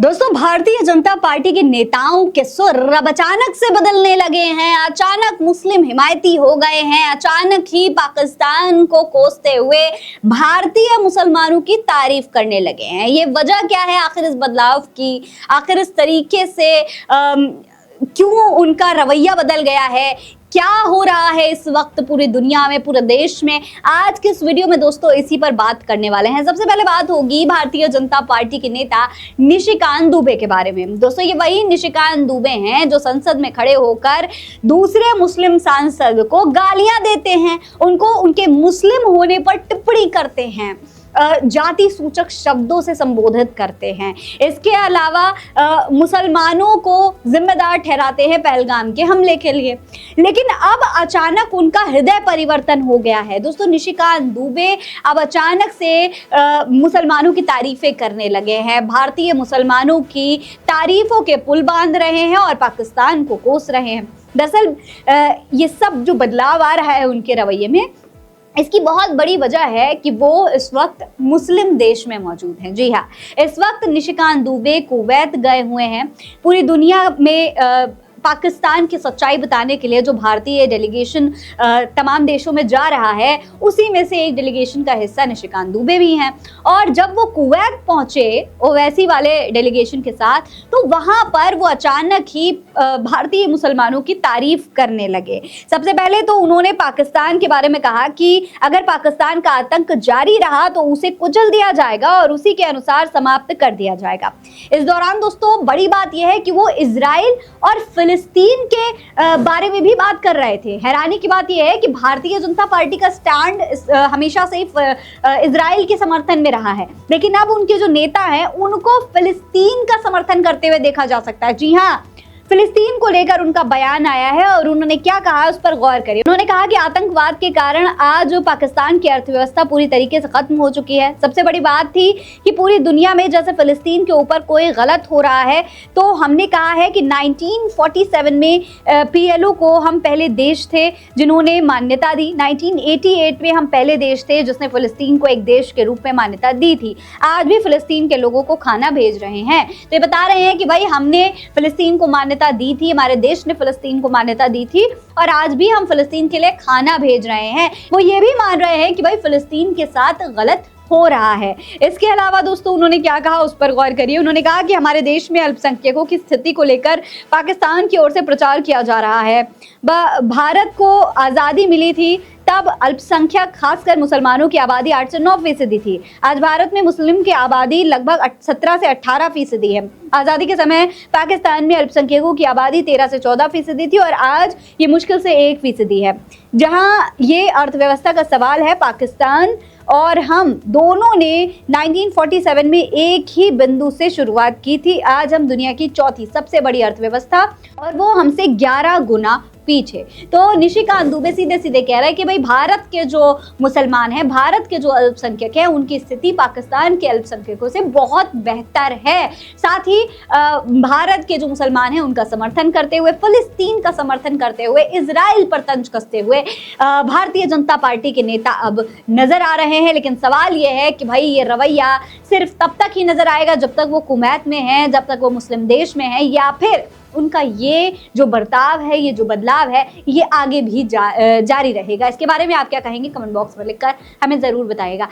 दोस्तों, भारतीय जनता पार्टी के नेताओं के सुर अब अचानक से बदलने लगे हैं। अचानक मुस्लिम हिमायती हो गए हैं। अचानक ही पाकिस्तान को कोसते हुए भारतीय मुसलमानों की तारीफ करने लगे हैं। ये वजह क्या है आखिर इस बदलाव की? आखिर इस तरीके से क्यों उनका रवैया बदल गया है? क्या हो रहा है इस वक्त पूरी दुनिया में, पूरे देश में? आज के इस वीडियो में दोस्तों इसी पर बात करने वाले हैं। सबसे पहले बात होगी भारतीय जनता पार्टी के नेता निशिकांत दुबे के बारे में। दोस्तों, ये वही निशिकांत दुबे हैं जो संसद में खड़े होकर दूसरे मुस्लिम सांसद को गालियां देते हैं, उनको उनके मुस्लिम होने पर टिप्पणी करते हैं, जाति सूचक शब्दों से संबोधित करते हैं। इसके अलावा मुसलमानों को जिम्मेदार ठहराते हैं पहलगाम के हमले के लिए। लेकिन अब अचानक उनका हृदय परिवर्तन हो गया है। दोस्तों, निशिकांत दुबे अब अचानक से मुसलमानों की तारीफें करने लगे हैं, भारतीय मुसलमानों की तारीफों के पुल बांध रहे हैं और पाकिस्तान को कोस रहे हैं। दरअसल ये सब जो बदलाव आ रहा है उनके रवैये में, इसकी बहुत बड़ी वजह है कि वो इस वक्त मुस्लिम देश में मौजूद हैं। जी हाँ, इस वक्त निशिकांत दुबे कुवैत गए हुए हैं। पूरी दुनिया में पाकिस्तान की सच्चाई बताने के लिए जो भारतीय डेलीगेशन तमाम देशों में जा रहा है, उसी में से एक डेलीगेशन का हिस्सा निशिकांत दुबे भी हैं। और जब वो कुवैत पहुंचे ओवैसी वाले डेलीगेशन के साथ, तो वहां पर वो अचानक ही भारतीय मुसलमानों की तारीफ करने लगे। सबसे पहले तो उन्होंने पाकिस्तान के बारे में कहा कि अगर पाकिस्तान का आतंक जारी रहा तो उसे कुचल दिया जाएगा और उसी के अनुसार समाप्त कर दिया जाएगा। इस दौरान दोस्तों बड़ी बात यह है कि वो इजराइल और फिलिस्तीन के बारे में भी बात कर रहे थे। हैरानी की बात यह है कि भारतीय जनता पार्टी का स्टैंड हमेशा से इजराइल के समर्थन में रहा है, लेकिन अब उनके जो नेता हैं उनको फिलिस्तीन का समर्थन करते हुए देखा जा सकता है। जी हाँ, फिलिस्तीन को लेकर उनका बयान आया है और उन्होंने क्या कहा उस पर गौर करिए। उन्होंने कहा कि आतंकवाद के कारण आज पाकिस्तान की अर्थव्यवस्था पूरी तरीके से खत्म हो चुकी है। सबसे बड़ी बात थी कि पूरी दुनिया में जैसे फिलिस्तीन के ऊपर कोई गलत हो रहा है, तो हमने कहा है कि 1947 में PLO को हम पहले देश थे जिन्होंने मान्यता दी। 1988 में हम पहले देश थे जिसने फिलिस्तीन को एक देश के रूप में मान्यता दी थी। आज भी फिलिस्तीन के लोगों को खाना भेज रहे हैं। तो ये बता रहे हैं कि भाई हमने फिलिस्तीन को मान्यता दी थी, हमारे देश ने फिलिस्तीन को मान्यता दी थी और आज भी हम फिलिस्तीन के लिए खाना भेज रहे हैं। वो ये भी मान रहे हैं कि भाई फिलिस्तीन के साथ गलत हो रहा है। इसके अलावा दोस्तों उन्होंने क्या कहा उस पर गौर करिए। उन्होंने कहा कि हमारे देश में अल्पसंख्यकों की स्थिति को लेकर पाकिस्तान की ओर से प्रचार किया जा रहा है। भारत को आज़ादी मिली थी तब अल्पसंख्यक खासकर मुसलमानों की आबादी 8 से 9% थी। आज भारत में मुस्लिम की आबादी लगभग 17 से 18% है। आज़ादी के समय पाकिस्तान में अल्पसंख्यकों की आबादी 13 से 14% थी और आज ये मुश्किल से 1% है। जहाँ ये अर्थव्यवस्था का सवाल है, पाकिस्तान और हम दोनों ने 1947 में एक ही बिंदु से शुरुआत की थी। आज हम दुनिया की चौथी सबसे बड़ी अर्थव्यवस्था और वो हमसे 11 गुना पीछे। तो निशिकांत दुबे सीधे सीधे कह रहे हैं कि भाई भारत के जो मुसलमान हैं, भारत के जो अल्पसंख्यक हैं, उनकी स्थिति पाकिस्तान के अल्पसंख्यकों से बहुत बेहतर है। साथ ही भारत के जो मुसलमान हैं उनका समर्थन करते हुए, फिलिस्तीन का समर्थन करते हुए, इजराइल पर तंज कसते हुए भारतीय जनता पार्टी के नेता अब नजर आ रहे हैं। लेकिन सवाल यह है कि भाई ये रवैया सिर्फ तब तक ही नजर आएगा जब तक वो कुवैत में है, जब तक वो मुस्लिम देश में है, या फिर उनका ये जो बर्ताव है, ये जो बदलाव है, ये आगे भी जारी रहेगा। इसके बारे में आप क्या कहेंगे? कमेंट बॉक्स में लिखकर हमें ज़रूर बताइएगा।